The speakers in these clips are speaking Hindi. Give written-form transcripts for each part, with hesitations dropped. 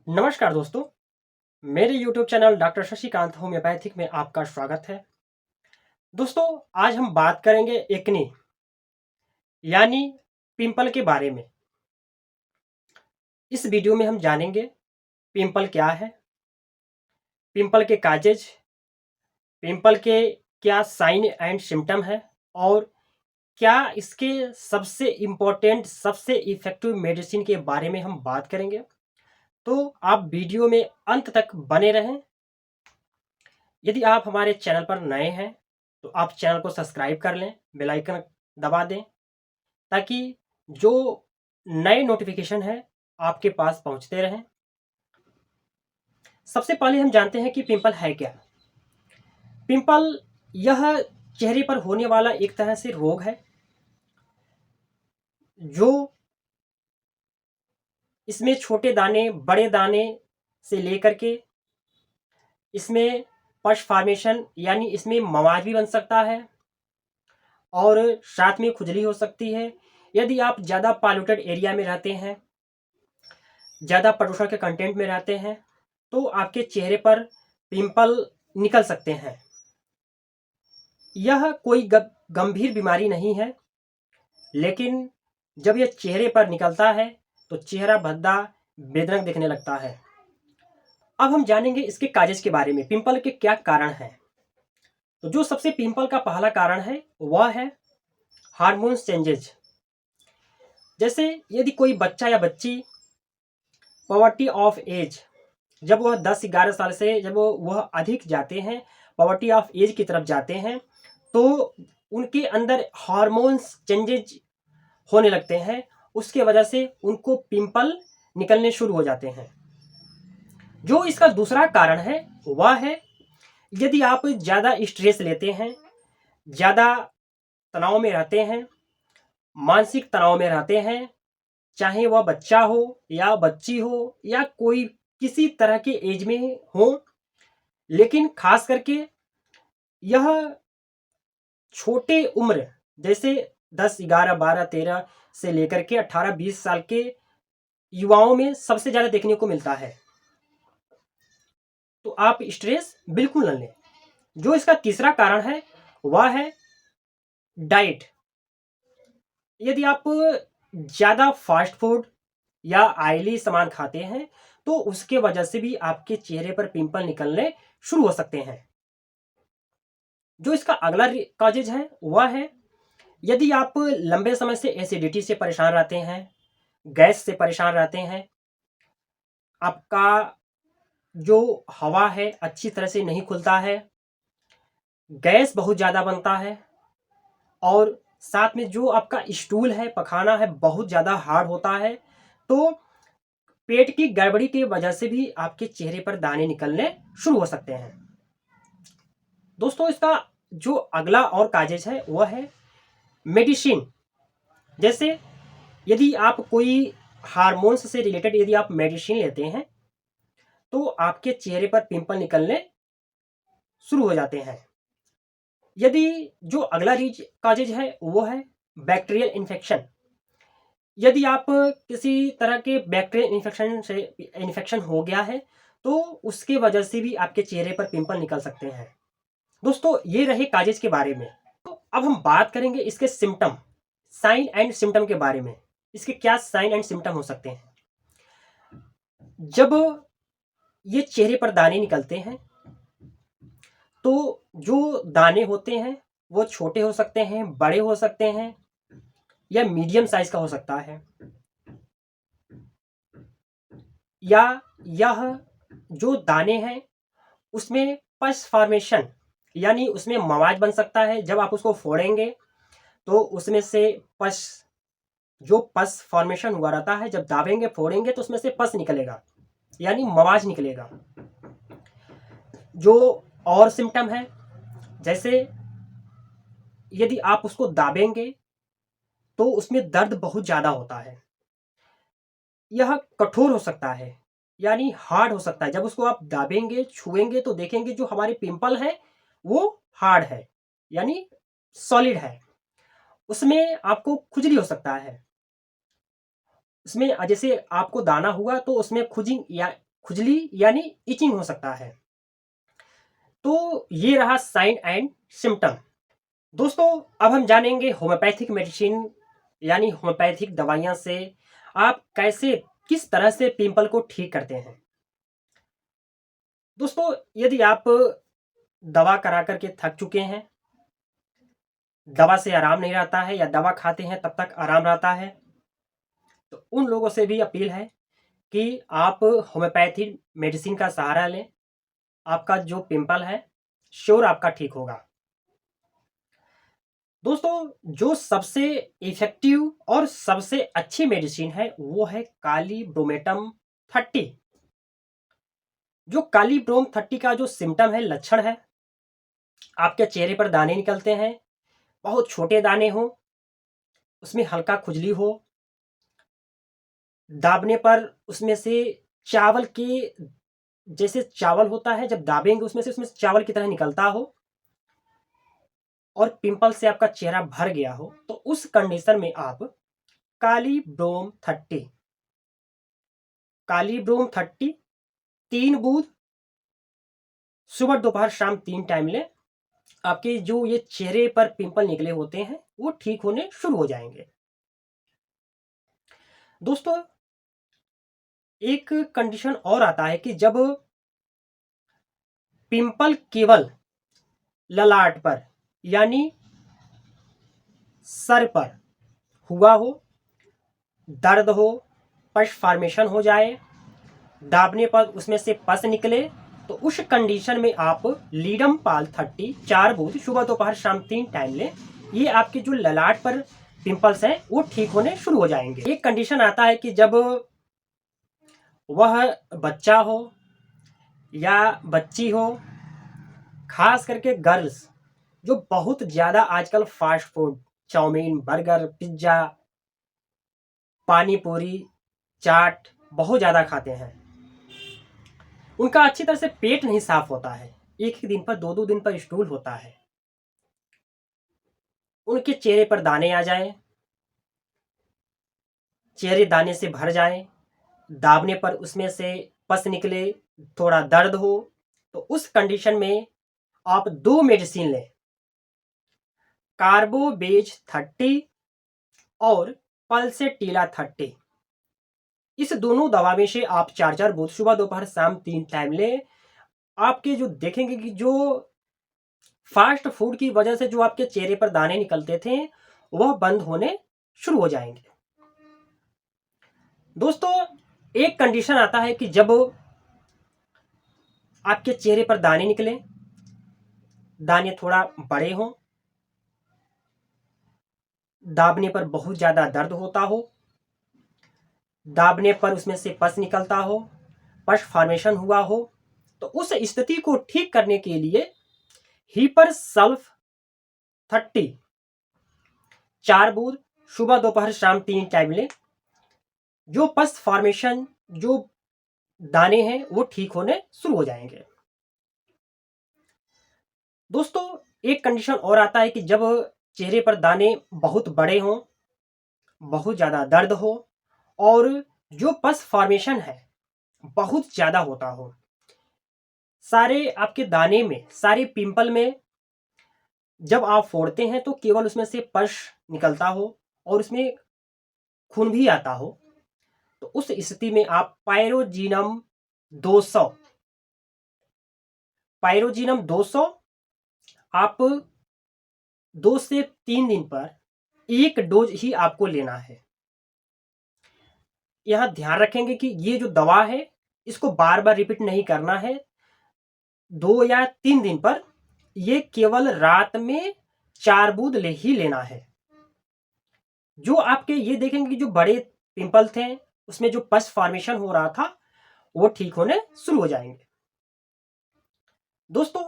नमस्कार दोस्तों, मेरे YouTube channel doctor Shashikant homeopathic में आपका स्वागत है। दोस्तों, आज हम बात करेंगे एक्ने यानी पिंपल के बारे में। इस वीडियो में हम जानेंगे पिंपल क्या है, पिंपल के काजेज, पिंपल के क्या साइन एंड सिम्टम है और क्या इसके सबसे इम्पोर्टेंट, सबसे इफ़ेक्टिव मेडिसिन के बारे में हम बात करेंगे। तो आप वीडियो में अंत तक बने रहें। यदि आप हमारे चैनल पर नए हैं तो आप चैनल को सब्सक्राइब कर लें, बेल आइकन दबा दें ताकि जो नए नोटिफिकेशन है आपके पास पहुंचते रहें। सबसे पहले हम जानते हैं कि पिंपल है क्या। पिंपल यह चेहरे पर होने वाला एक तरह से रोग है जो इसमें छोटे दाने, बड़े दाने से लेकर के इसमें पश फॉर्मेशन यानी इसमें मवाज भी बन सकता है और साथ में खुजली हो सकती है। यदि आप ज़्यादा पॉल्यूटेड एरिया में रहते हैं, ज़्यादा प्रदूषण के कंटेंट में रहते हैं तो आपके चेहरे पर पिंपल निकल सकते हैं। यह कोई गंभीर बीमारी नहीं है, लेकिन जब यह चेहरे पर निकलता है तो चेहरा भद्दा, बेढंग दिखने लगता है। अब हम जानेंगे इसके काजेज के बारे में, पिंपल के क्या कारण हैं। तो जो सबसे पिंपल का पहला कारण है वह है हार्मोन्स चेंजेज। जैसे यदि कोई बच्चा या बच्ची पॉवर्टी ऑफ एज, जब वह 10-11 साल से जब वह अधिक जाते हैं, पॉवर्टी ऑफ एज की तरफ जाते हैं, तो उनके अंदर हार्मोन्स चेंजेज होने लगते हैं। उसके वजह से उनको पिंपल निकलने शुरू हो जाते हैं। जो इसका दूसरा कारण है वह है यदि आप ज़्यादा स्ट्रेस लेते हैं, ज़्यादा तनाव में रहते हैं, मानसिक तनाव में रहते हैं, चाहे वह बच्चा हो या बच्ची हो या कोई किसी तरह के एज में हो, लेकिन खास करके यह छोटे उम्र जैसे 10, 11, 12, 13 से लेकर के 18, 20 साल के युवाओं में सबसे ज़्यादा देखने को मिलता है। तो आप स्ट्रेस बिल्कुल न लें। जो इसका तीसरा कारण है वह है डाइट। यदि आप ज़्यादा फास्ट फूड या ऑयली सामान खाते हैं तो उसके वजह से भी आपके चेहरे पर पिंपल निकलने शुरू हो सकते हैं। जो इसका अगला कॉजेज है वह है यदि आप लंबे समय से एसिडिटी से परेशान रहते हैं, गैस से परेशान रहते हैं, आपका जो हवा है अच्छी तरह से नहीं खुलता है, गैस बहुत ज़्यादा बनता है और साथ में जो आपका स्टूल है, पखाना है, बहुत ज़्यादा हार्ड होता है, तो पेट की गड़बड़ी की वजह से भी आपके चेहरे पर दाने निकलने शुरू हो सकते हैं। दोस्तों, इसका जो अगला और काजेज है वह है मेडिसिन। जैसे यदि आप कोई हार्मोन्स से रिलेटेड यदि आप मेडिसिन लेते हैं तो आपके चेहरे पर पिंपल निकलने शुरू हो जाते हैं। यदि जो अगला काजेज है वो है बैक्टीरियल इन्फेक्शन। यदि आप किसी तरह के बैक्टीरियल इन्फेक्शन से इन्फेक्शन हो गया है तो उसके वजह से भी आपके चेहरे पर पिंपल निकल सकते हैं। दोस्तों, ये रहे काजेज के बारे में। तो अब हम बात करेंगे इसके सिम्टम, साइन एंड सिम्टम के बारे में। इसके क्या साइन एंड सिम्टम हो सकते हैं। जब ये चेहरे पर दाने निकलते हैं तो जो दाने होते हैं वो छोटे हो सकते हैं, बड़े हो सकते हैं या मीडियम साइज का हो सकता है, या यह जो दाने हैं उसमें पस फॉर्मेशन यानी उसमें मवाज बन सकता है। जब आप उसको फोड़ेंगे तो उसमें से पस, जो पस फॉर्मेशन हुआ रहता है, जब दाबेंगे फोड़ेंगे तो उसमें से पस निकलेगा यानी मवाज निकलेगा। जो और सिम्टम है, जैसे यदि आप उसको दाबेंगे तो उसमें दर्द बहुत ज़्यादा होता है, यह कठोर हो सकता है यानी हार्ड हो सकता है। जब उसको आप दाबेंगे, छुएंगे तो देखेंगे जो हमारे पिंपल है वो हार्ड है यानी सॉलिड है। उसमें आपको खुजली हो सकता है। उसमें जैसे आपको दाना हुआ तो उसमें खुजली यानी इचिंग हो सकता है। तो ये रहा साइन एंड सिम्टम। दोस्तों अब हम जानेंगे होम्योपैथिक मेडिसिन यानी होम्योपैथिक दवाइयाँ से आप कैसे किस तरह से पिंपल को ठीक करते हैं। दोस्तों यदि आप दवा करा करके थक चुके हैं, दवा से आराम नहीं रहता है या दवा खाते हैं तब तक आराम रहता है, तो उन लोगों से भी अपील है कि आप होम्योपैथी मेडिसिन का सहारा लें। आपका जो पिंपल है श्योर आपका ठीक होगा। दोस्तों जो सबसे इफेक्टिव और सबसे अच्छी मेडिसिन है वो है कालीब्रोमेटम 30। जो कालीब्रोम 30 का जो सिम्टम है, लक्षण है, आपके चेहरे पर दाने निकलते हैं, बहुत छोटे दाने हो, उसमें हल्का खुजली हो, दाबने पर उसमें से चावल के जैसे चावल होता है, जब दाबेंगे उसमें चावल की तरह निकलता हो और पिंपल से आपका चेहरा भर गया हो, तो उस कंडीशन में आप कालीब्रोम 30 3 बूंद सुबह दोपहर शाम 3 टाइम लें। आपके जो ये चेहरे पर पिंपल निकले होते हैं वो ठीक होने शुरू हो जाएंगे। दोस्तों एक कंडीशन और आता है कि जब पिंपल केवल ललाट पर यानी सर पर हुआ हो, दर्द हो, पस फॉर्मेशन हो जाए, दाबने पर उसमें से पस निकले, तो उस कंडीशन में आप लीडम पाल 30 4 बूंद सुबह दोपहर शाम 3 टाइम लें। ये आपके जो ललाट पर पिंपल्स हैं वो ठीक होने शुरू हो जाएंगे। एक कंडीशन आता है कि जब वह बच्चा हो या बच्ची हो, खास करके गर्ल्स जो बहुत ज़्यादा आजकल fast food, chowmein, burger, pizza, pani puri, चाट बहुत ज़्यादा खाते हैं, उनका अच्छी तरह से पेट नहीं साफ होता है, एक ही दिन पर 2-2 दिन पर स्टूल होता है, उनके चेहरे पर दाने आ जाएं, चेहरे दाने से भर जाएं, दाबने पर उसमें से पस निकले, थोड़ा दर्द हो, तो उस कंडीशन में आप 2 मेडिसिन लें, कार्बोवेज 30 और पल्सेटिला 30। इस दोनों दवा में से आप 4-4 बूंद सुबह दोपहर शाम 3 टाइम लें। आपके जो देखेंगे कि जो फास्ट फूड की वजह से जो आपके चेहरे पर दाने निकलते थे वह बंद होने शुरू हो जाएंगे। दोस्तों एक कंडीशन आता है कि जब आपके चेहरे पर दाने निकले, दाने थोड़ा बड़े हों, दाबने पर बहुत ज़्यादा दर्द होता हो, दाबने पर उसमें से पस निकलता हो, पस फॉर्मेशन हुआ हो, तो उस स्थिति को ठीक करने के लिए हीपर सल्फ 30 4 बूंद सुबह दोपहर शाम 3 टाइम लें। जो पस फॉर्मेशन, जो दाने हैं वो ठीक होने शुरू हो जाएंगे। दोस्तों एक कंडीशन और आता है कि जब चेहरे पर दाने बहुत बड़े हों, बहुत ज़्यादा दर्द हो और जो पस फॉर्मेशन है बहुत ज़्यादा होता हो, सारे आपके दाने में, सारे पिंपल में जब आप फोड़ते हैं तो केवल उसमें से पस निकलता हो और उसमें खून भी आता हो, तो उस स्थिति में आप पायरोजिनम 200 आप 2 से 3 दिन पर एक डोज ही आपको लेना है। यहां ध्यान रखेंगे कि ये जो दवा है इसको बार बार रिपीट नहीं करना है। 2 या 3 दिन पर ये केवल रात में 4 बूंद ही लेना है। जो आपके ये देखेंगे कि जो बड़े पिंपल थे उसमें जो पस फॉर्मेशन हो रहा था वो ठीक होने शुरू हो जाएंगे। दोस्तों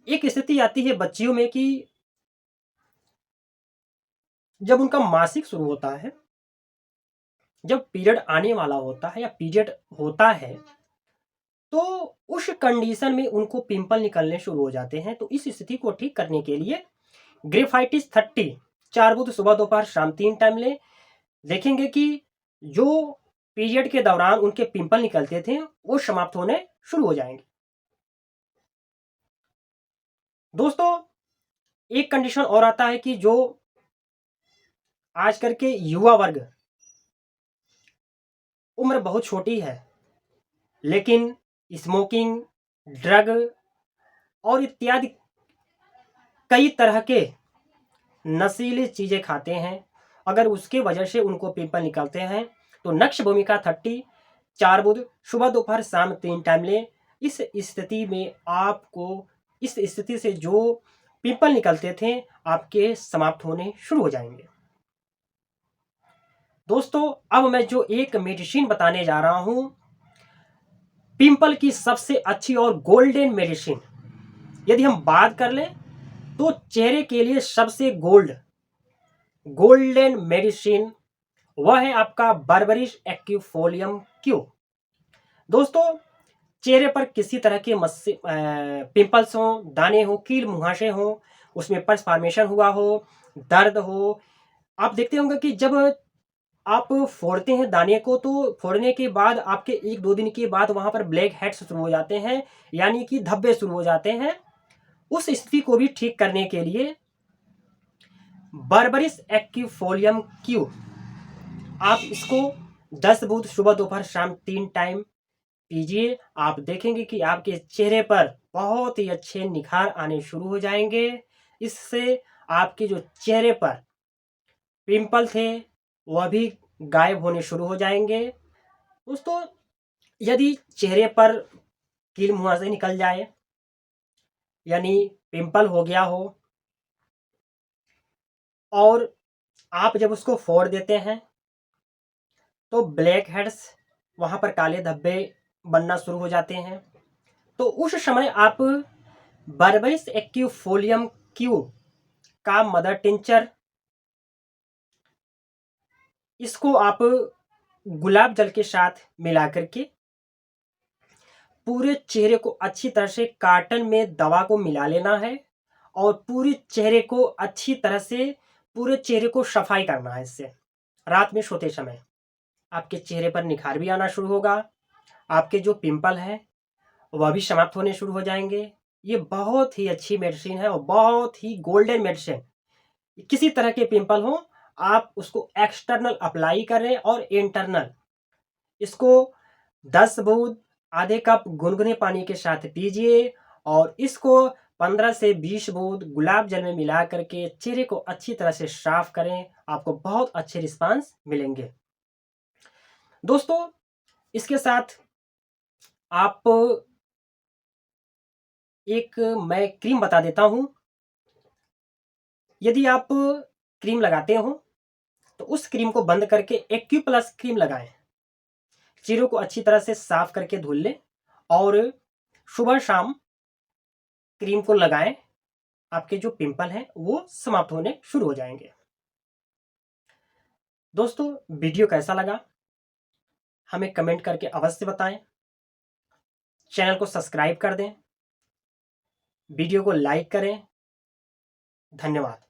एक स्थिति आती है बच्चियों में कि जब उनका मासिक शुरू होता है, जब पीरियड आने वाला होता है या पीरियड होता है, तो उस कंडीशन में उनको पिंपल निकलने शुरू हो जाते हैं। तो इस स्थिति को ठीक करने के लिए ग्रेफाइटिस 30 4 बूंद सुबह दोपहर शाम 3 टाइम लें। देखेंगे कि जो पीरियड के दौरान उनके पिंपल निकलते थे वो समाप्त होने शुरू हो जाएंगे। दोस्तों, एक कंडीशन और आता है कि जो आजकल के युवा वर्ग, उम्र बहुत छोटी है लेकिन स्मोकिंग, ड्रग और इत्यादि कई तरह के नशीली चीजें खाते हैं। अगर उसके वजह से उनको पिंपल निकलते हैं तो नक्श भूमिका 30 4 बुध सुबह दोपहर शाम 3 टाइम लें। इस स्थिति में आपको, इस स्थिति से जो पिंपल निकलते थे आपके समाप्त होने शुरू हो जाएंगे। दोस्तों, अब मैं जो एक मेडिसिन बताने जा रहा हूं, पिंपल की सबसे अच्छी और गोल्डन मेडिसिन यदि हम बात कर लें तो चेहरे के लिए सबसे गोल्डन मेडिसिन वह है आपका बर्बरिश एक्यूफोलियम क्यू। दोस्तों, चेहरे पर किसी तरह के पिंपल्स हो, दाने हो, कील मुहासे हो, उसमें पस फॉर्मेशन हुआ हो, दर्द हो, आप देखते होंगे कि जब आप फोड़ते हैं दाने को तो फोड़ने के बाद आपके 1-2 दिन के बाद वहां पर ब्लैक हेड्स शुरू हो जाते हैं, यानी कि धब्बे शुरू हो जाते हैं। उस स्थिति को भी ठीक करने के लिए बर्बरिस एक्यूफोलियम क्यू, आप इसको 10 बूंद सुबह दोपहर शाम 3 टाइम पीजिए। आप देखेंगे कि आपके चेहरे पर बहुत ही अच्छे निखार आने शुरू हो जाएंगे। इससे आपके जो चेहरे पर पिंपल थे वह भी गायब होने शुरू हो जाएंगे। दोस्तों, यदि चेहरे पर कील मुहासे निकल जाए, यानी पिंपल हो गया हो, और आप जब उसको फोड़ देते हैं तो ब्लैक हेड्स, वहां पर काले धब्बे बनना शुरू हो जाते हैं, तो उस समय आप बर्बरिस एक्यूफोलियम क्यू का मदर टिंचर, इसको आप गुलाब जल के साथ मिला करके पूरे चेहरे को अच्छी तरह से कार्टन में दवा को मिला लेना है और पूरे चेहरे को अच्छी तरह से, पूरे चेहरे को सफाई करना है। इससे रात में सोते समय आपके चेहरे पर निखार भी आना शुरू होगा, आपके जो पिंपल है वह भी समाप्त होने शुरू हो जाएंगे। ये बहुत ही अच्छी मेडिसिन है और बहुत ही गोल्डन मेडिसिन। किसी तरह के पिंपल हो आप उसको एक्सटर्नल अप्लाई करें और इंटरनल, इसको 10 बूंद आधे कप गुनगुने पानी के साथ पीजिए और इसको 15 से 20 बूंद गुलाब जल में मिला करके चेहरे को अच्छी तरह से साफ करें, आपको बहुत अच्छे रिस्पांस मिलेंगे। दोस्तों, इसके साथ आप, एक मैं क्रीम बता देता हूं। यदि आप क्रीम लगाते हो तो उस क्रीम को बंद करके एक्यू प्लस क्रीम लगाएं। चेहरे को अच्छी तरह से साफ करके धुल लें और सुबह शाम क्रीम को लगाएं, आपके जो पिंपल हैं वो समाप्त होने शुरू हो जाएंगे। दोस्तों, वीडियो कैसा लगा हमें कमेंट करके अवश्य बताएं। चैनल को सब्सक्राइब कर दें, वीडियो को लाइक करें। धन्यवाद।